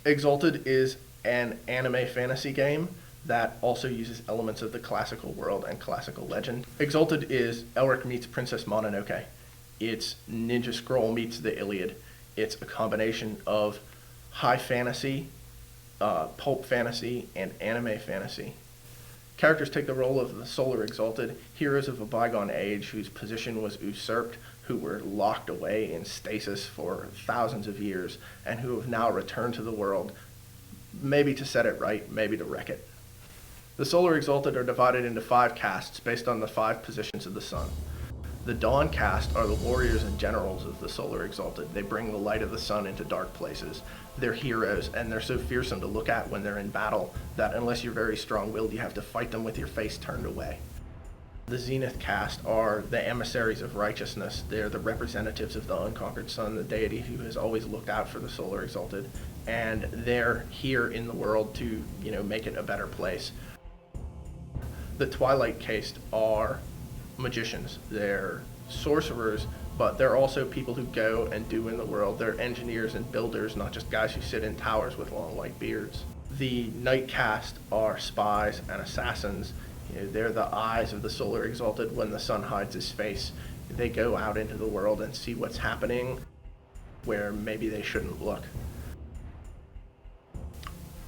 Exalted is an anime fantasy game that also uses elements of the classical world and classical legend. Exalted is Elric meets Princess Mononoke. It's Ninja Scroll meets the Iliad. It's a combination of high fantasy, pulp fantasy, and anime fantasy. Characters take the role of the Solar Exalted, heroes of a bygone age whose position was usurped, who were locked away in stasis for thousands of years, and who have now returned to the world, maybe to set it right, maybe to wreck it. The Solar Exalted are divided into 5 castes based on the 5 positions of the sun. The Dawn caste are the warriors and generals of the Solar Exalted. They bring the light of the sun into dark places. They're heroes, and they're so fearsome to look at when they're in battle that unless you're very strong-willed, you have to fight them with your face turned away. The Zenith caste are the emissaries of righteousness. They're the representatives of the unconquered sun, the deity who has always looked out for the Solar Exalted, and they're here in the world to, make it a better place. The Twilight caste are magicians. They're sorcerers, but they're also people who go and do in the world. They're engineers and builders, not just guys who sit in towers with long white beards. The Night caste are spies and assassins. They're the eyes of the Solar Exalted when the sun hides his face. They go out into the world and see what's happening where maybe they shouldn't look.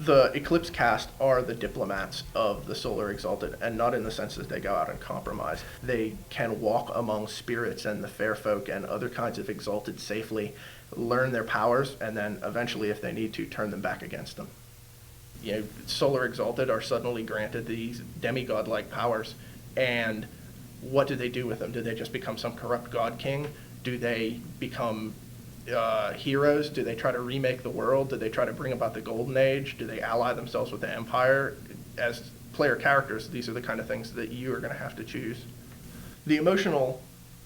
The Eclipse caste are the diplomats of the Solar Exalted, and not in the sense that they go out and compromise. They can walk among spirits and the fair folk and other kinds of exalted safely, learn their powers, and then eventually, if they need to, turn them back against them. Solar Exalted are suddenly granted these demigod-like powers, and what do they do with them? Do they just become some corrupt god king? Do they become heroes? Do they try to remake the world? Do they try to bring about the Golden Age? Do they ally themselves with the Empire? As player characters, these are the kind of things that you are going to have to choose. The emotional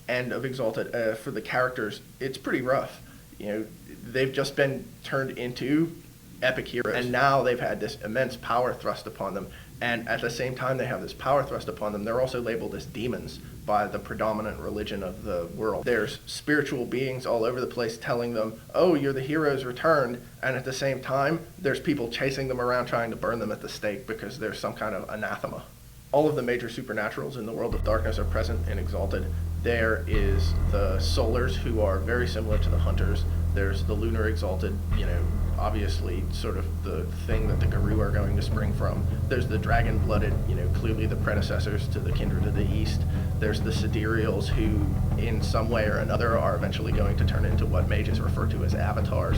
end of Exalted, for the characters, it's pretty rough. They've just been turned into epic heroes, and now they've had this immense power thrust upon them, and at the same time they have this power thrust upon them, they're also labeled as demons by the predominant religion of the world. There's spiritual beings all over the place telling them, oh, you're the heroes returned, and at the same time there's people chasing them around trying to burn them at the stake because there's some kind of anathema. All of the major supernaturals in the world of darkness are present in Exalted. There is the Solars, who are very similar to the Hunters. There's the Lunar Exalted, obviously sort of the thing that the Garou are going to spring from. There's the Dragon-blooded, clearly the predecessors to the Kindred of the East. There's the Sidereals, who in some way or another are eventually going to turn into what mages refer to as avatars.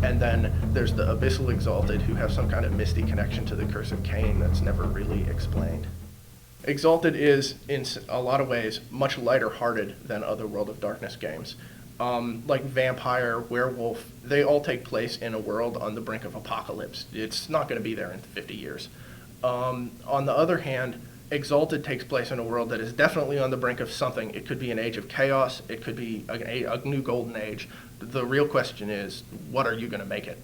And then there's the Abyssal Exalted, who have some kind of misty connection to the Curse of Cain that's never really explained. Exalted is, in a lot of ways, much lighter-hearted than other World of Darkness games. Like Vampire, Werewolf, they all take place in a world on the brink of apocalypse. It's not going to be there in 50 years. On the other hand, Exalted takes place in a world that is definitely on the brink of something. It could be an age of chaos. It could be a new golden age. The real question is, what are you going to make it?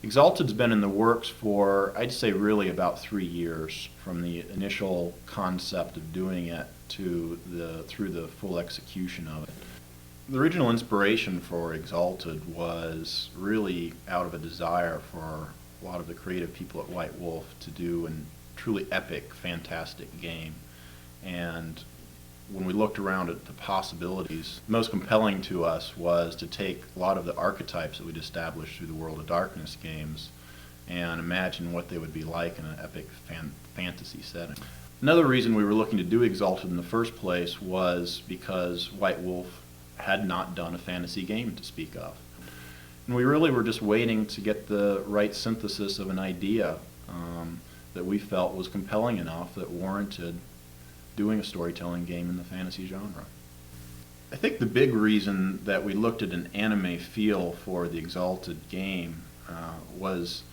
Exalted's been in the works for, I'd say, really about 3 years, from the initial concept of doing it to through the full execution of it. The original inspiration for Exalted was really out of a desire for a lot of the creative people at White Wolf to do a truly epic, fantastic game. And when we looked around at the possibilities, most compelling to us was to take a lot of the archetypes that we'd established through the World of Darkness games and imagine what they would be like in an epic fantasy setting. Another reason we were looking to do Exalted in the first place was because White Wolf had not done a fantasy game to speak of. And we really were just waiting to get the right synthesis of an idea that we felt was compelling enough that warranted doing a storytelling game in the fantasy genre. I think the big reason that we looked at an anime feel for the Exalted game was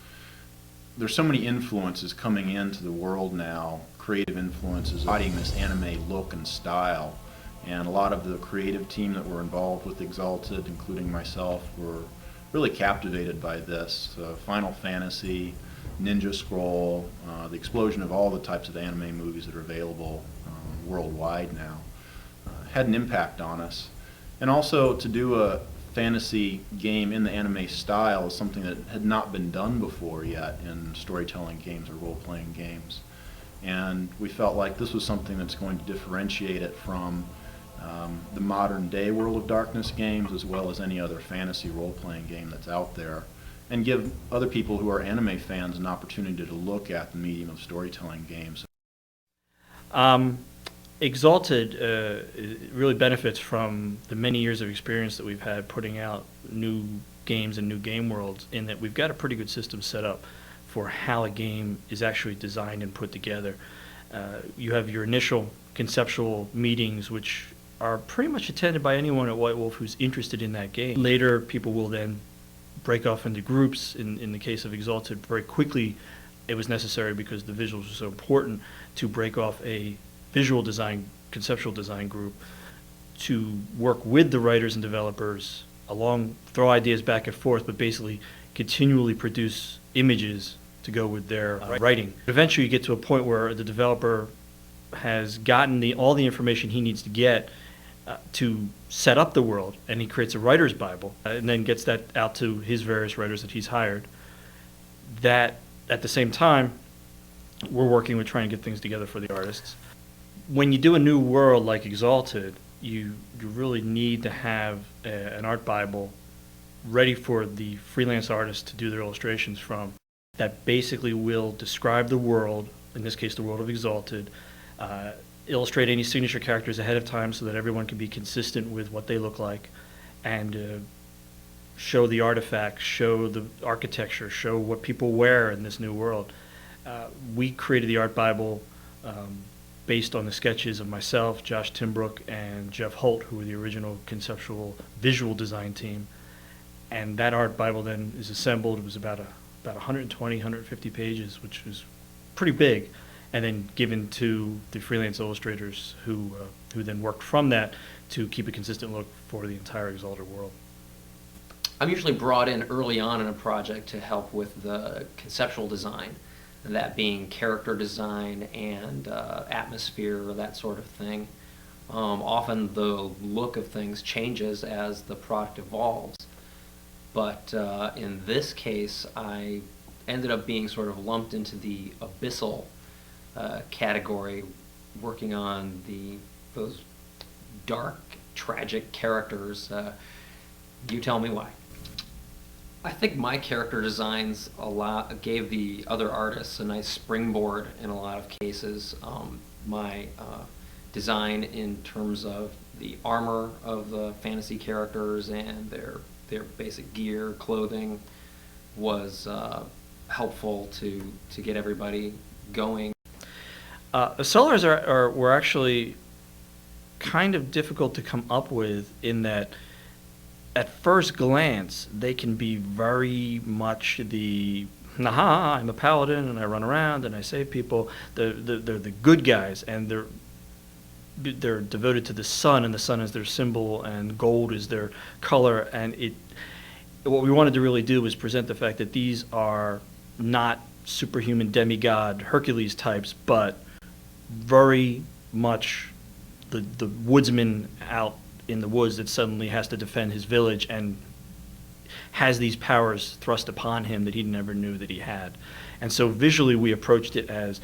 there's so many influences coming into the world now, creative influences, embodying this anime look and style. And a lot of the creative team that were involved with Exalted, including myself, were really captivated by this. Final Fantasy, Ninja Scroll, the explosion of all the types of anime movies that are available worldwide now had an impact on us. And also to do a fantasy game in the anime style is something that had not been done before yet in storytelling games or role-playing games. And we felt like this was something that's going to differentiate it from the modern day World of Darkness games, as well as any other fantasy role-playing game that's out there, and give other people who are anime fans an opportunity to look at the medium of storytelling games. Exalted really benefits from the many years of experience that we've had putting out new games and new game worlds, in that we've got a pretty good system set up for how a game is actually designed and put together. You have your initial conceptual meetings, which are pretty much attended by anyone at White Wolf who's interested in that game. Later, people will then break off into groups. In the case of Exalted, very quickly it was necessary, because the visuals were so important, to break off a visual design, conceptual design group to work with the writers and developers along, throw ideas back and forth, but basically continually produce images to go with their writing. Eventually you get to a point where the developer has gotten all the information he needs to get to set up the world, and he creates a writer's Bible, and then gets that out to his various writers that he's hired. That, at the same time, we're working with trying to get things together for the artists. When you do a new world like Exalted, you really need to have an art Bible ready for the freelance artists to do their illustrations from, that basically will describe the world, in this case the world of Exalted, illustrate any signature characters ahead of time so that everyone can be consistent with what they look like, and show the artifacts, show the architecture, show what people wear in this new world. We created the art Bible based on the sketches of myself, Josh Timbrook, and Jeff Holt, who were the original conceptual visual design team. And that art Bible then is assembled. It was about 120, 150 pages, which was pretty big, and then given to the freelance illustrators who then worked from that to keep a consistent look for the entire Exalted world. I'm usually brought in early on in a project to help with the conceptual design, that being character design and atmosphere, or that sort of thing. Often the look of things changes as the product evolves, but in this case I ended up being sort of lumped into the abyssal category, working on those dark, tragic characters. You tell me why. I think my character designs gave the other artists a nice springboard in a lot of cases. My design in terms of the armor of the fantasy characters and their basic gear, clothing, was helpful to get everybody going. The Solars were actually kind of difficult to come up with, in that at first glance they can be very much I'm a paladin and I run around and I save people. They're the good guys, and they're devoted to the sun, and the sun is their symbol and gold is their color. And what we wanted to really do was present the fact that these are not superhuman demigod Hercules types, but very much the woodsman out in the woods that suddenly has to defend his village and has these powers thrust upon him that he never knew that he had. And so visually we approached it as,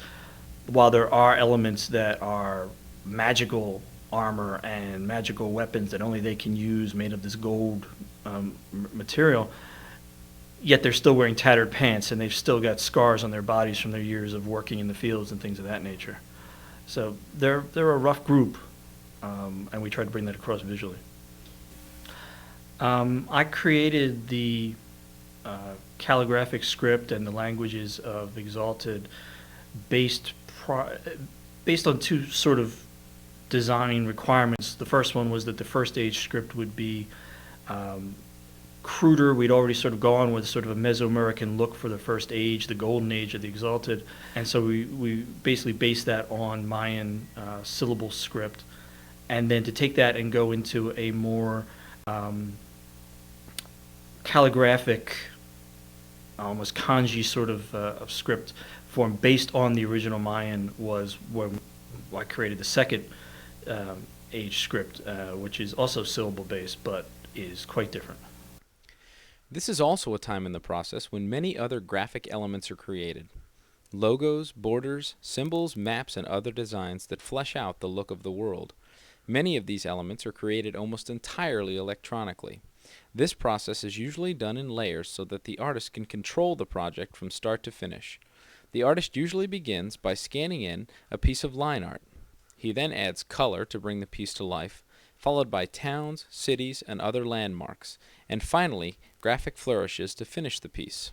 while there are elements that are magical armor and magical weapons that only they can use, made of this gold material, yet they're still wearing tattered pants, and they've still got scars on their bodies from their years of working in the fields and things of that nature. So they're a rough group, and we tried to bring that across visually. I created the calligraphic script and the languages of Exalted based on two sort of design requirements. The first one was that the first age script would be cruder. We'd already sort of gone with sort of a Mesoamerican look for the first age, the golden age of the Exalted, and so we basically based that on Mayan syllable script, and then to take that and go into a more calligraphic, almost kanji sort of script form based on the original Mayan was when I created the second age script, which is also syllable-based, but is quite different. This is also a time in the process when many other graphic elements are created. Logos, borders, symbols, maps, and other designs that flesh out the look of the world. Many of these elements are created almost entirely electronically. This process is usually done in layers so that the artist can control the project from start to finish. The artist usually begins by scanning in a piece of line art. He then adds color to bring the piece to life, followed by towns, cities, and other landmarks, and finally graphic flourishes to finish the piece.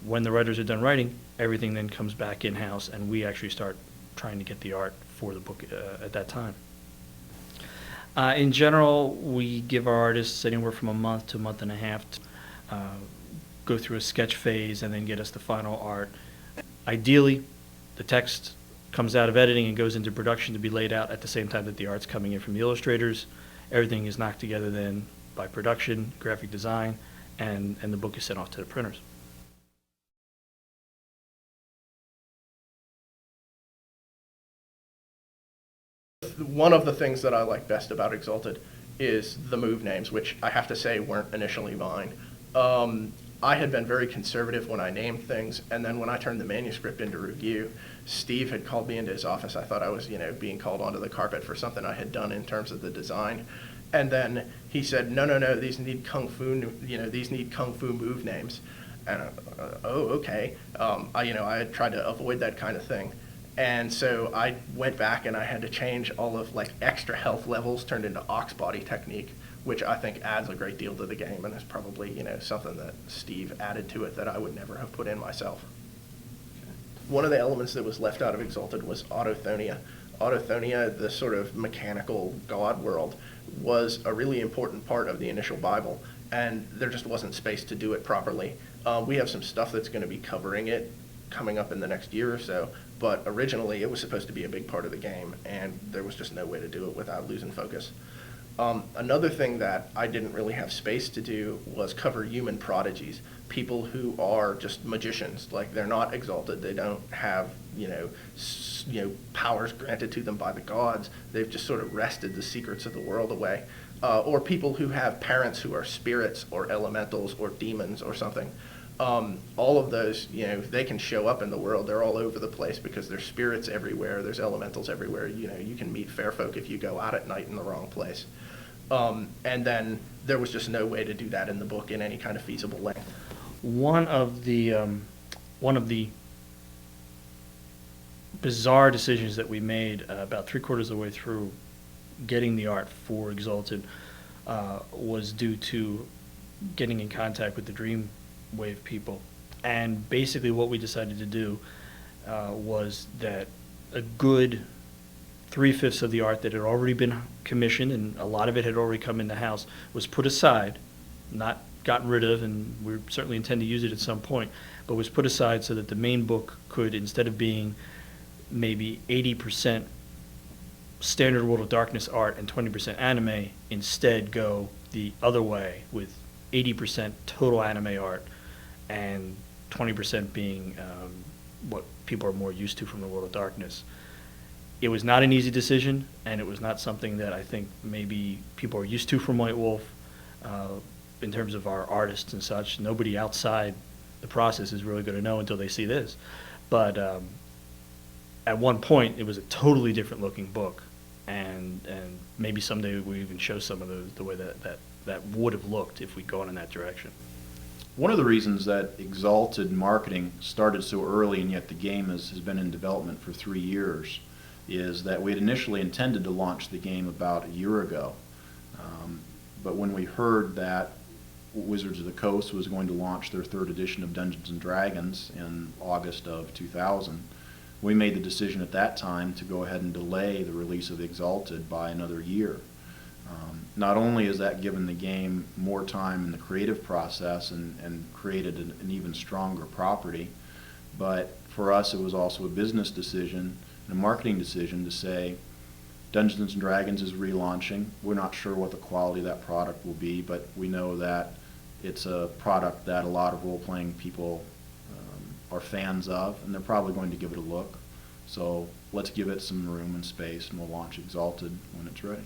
When the writers are done writing, everything then comes back in-house, and we actually start trying to get the art for the book at that time. In general, we give our artists anywhere from a month to a month and a half to go through a sketch phase and then get us the final art. Ideally, the text comes out of editing and goes into production to be laid out at the same time that the art's coming in from the illustrators. Everything is knocked together then by production, graphic design, and the book is sent off to the printers. One of the things that I like best about Exalted is the move names, which I have to say weren't initially mine. I had been very conservative when I named things, and then when I turned the manuscript into review, Steve had called me into his office. I thought I was, being called onto the carpet for something I had done in terms of the design. And then he said, no, these need kung fu, these need kung fu move names. And okay. I had tried to avoid that kind of thing. And so I went back and I had to change all of extra health levels turned into ox body technique, which I think adds a great deal to the game and is probably, something that Steve added to it that I would never have put in myself. One of the elements that was left out of Exalted was Autothonia. Autothonia, the sort of mechanical god world, was a really important part of the initial Bible, and there just wasn't space to do it properly. We have some stuff that's going to be covering it coming up in the next year or so, but originally it was supposed to be a big part of the game, and there was just no way to do it without losing focus. Another thing that I didn't really have space to do was cover human prodigies, people who are just magicians. Like, they're not exalted, they don't have powers granted to them by the gods. They've just sort of wrested the secrets of the world away. Or people who have parents who are spirits or elementals or demons or something. All of those, they can show up in the world. They're all over the place because there's spirits everywhere. There's elementals everywhere. You can meet fair folk if you go out at night in the wrong place. And then there was just no way to do that in the book in any kind of feasible way. One of the bizarre decisions that we made about 3/4 of the way through getting the art for Exalted was due to getting in contact with the Dreamwave people. And basically what we decided to do was that a good 3/5 of the art that had already been commissioned, and a lot of it had already come in the house, was put aside, not gotten rid of, and we certainly intend to use it at some point, but was put aside so that the main book could, instead of being maybe 80% standard World of Darkness art and 20% anime, instead go the other way with 80% total anime art and 20% being what people are more used to from the World of Darkness. It was not an easy decision, and it was not something that I think maybe people are used to from White Wolf in terms of our artists and such. Nobody outside the process is really going to know until they see this. But at one point, it was a totally different looking book, and maybe someday we even show some of the way that would have looked if we'd gone in that direction. One of the reasons that Exalted marketing started so early and yet the game has been in development for 3 years is that we had initially intended to launch the game about a year ago. But when we heard that Wizards of the Coast was going to launch their 3rd edition of Dungeons & Dragons in August of 2000, we made the decision at that time to go ahead and delay the release of Exalted by another year. Not only has that given the game more time in the creative process and created an even stronger property, but for us it was also a business decision and a marketing decision to say Dungeons & Dragons is relaunching. We're not sure what the quality of that product will be, but we know that it's a product that a lot of role-playing people are fans of, and they're probably going to give it a look. So let's give it some room and space, and we'll launch Exalted when it's ready.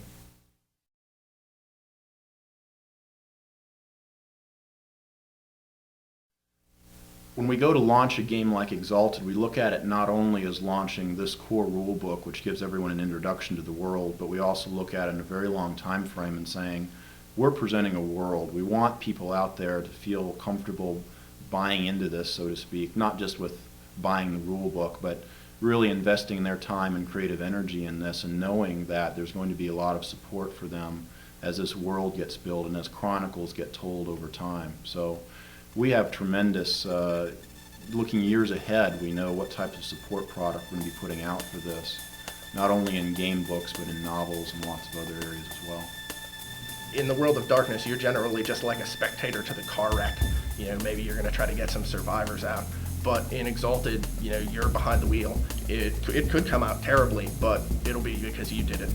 When we go to launch a game like Exalted, we look at it not only as launching this core rule book, which gives everyone an introduction to the world, but we also look at it in a very long time frame and saying, we're presenting a world. We want people out there to feel comfortable buying into this, so to speak, not just with buying the rule book, but really investing their time and creative energy in this, and knowing that there's going to be a lot of support for them as this world gets built and as chronicles get told over time. So we have tremendous, looking years ahead, we know what type of support product we're going to be putting out for this, not only in game books, but in novels and lots of other areas as well. In the world of darkness, you're generally just like a spectator to the car wreck. You know, maybe you're going to try to get some survivors out. But in Exalted, you know, you're behind the wheel. It could come out terribly, but it'll be because you did it.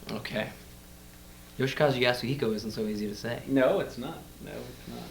Okay. Yoshikazu Yasuhiko isn't so easy to say. No, it's not. No, it's not.